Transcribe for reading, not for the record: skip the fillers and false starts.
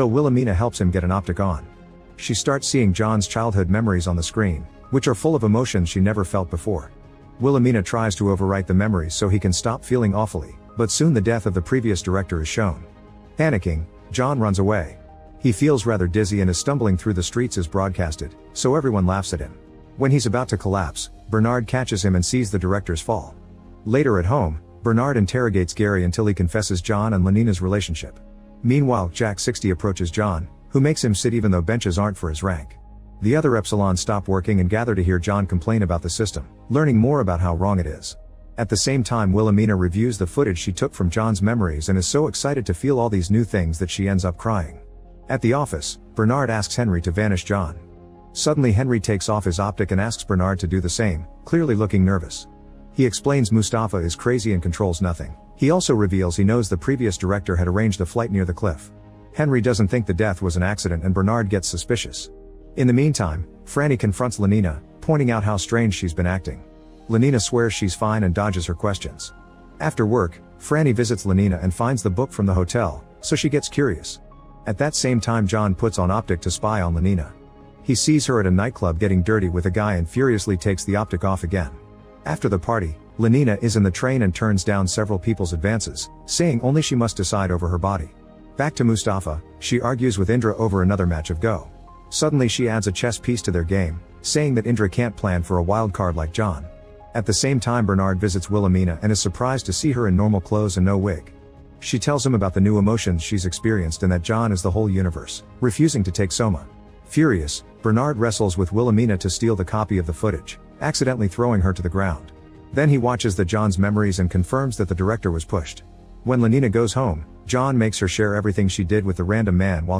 So Wilhelmina helps him get an optic on. She starts seeing John's childhood memories on the screen, which are full of emotions she never felt before. Wilhelmina tries to overwrite the memories so he can stop feeling awfully, but soon the death of the previous director is shown. Panicking, John runs away. He feels rather dizzy and is stumbling through the streets as broadcasted, so everyone laughs at him. When he's about to collapse, Bernard catches him and sees the director's fall. Later at home, Bernard interrogates Gary until he confesses John and Lenina's relationship. Meanwhile, Jack 60 approaches John, who makes him sit even though benches aren't for his rank. The other Epsilon stop working and gather to hear John complain about the system, learning more about how wrong it is. At the same time, Wilhelmina reviews the footage she took from John's memories and is so excited to feel all these new things that she ends up crying. At the office, Bernard asks Henry to vanish John. Suddenly Henry takes off his optic and asks Bernard to do the same, clearly looking nervous. He explains Mustafa is crazy and controls nothing. He also reveals he knows the previous director had arranged a flight near the cliff. Henry doesn't think the death was an accident and Bernard gets suspicious. In the meantime, Franny confronts Lenina, pointing out how strange she's been acting. Lenina swears she's fine and dodges her questions. After work, Franny visits Lenina and finds the book from the hotel, so she gets curious. At that same time, John puts on optic to spy on Lenina. He sees her at a nightclub getting dirty with a guy and furiously takes the optic off again. After the party, Lenina is in the train and turns down several people's advances, saying only she must decide over her body. Back to Mustafa, she argues with Indra over another match of Go. Suddenly she adds a chess piece to their game, saying that Indra can't plan for a wild card like John. At the same time, Bernard visits Wilhelmina and is surprised to see her in normal clothes and no wig. She tells him about the new emotions she's experienced and that John is the whole universe, refusing to take Soma. Furious, Bernard wrestles with Wilhelmina to steal the copy of the footage, accidentally throwing her to the ground. Then he watches John's memories and confirms that the director was pushed. When Lenina goes home, John makes her share everything she did with the random man while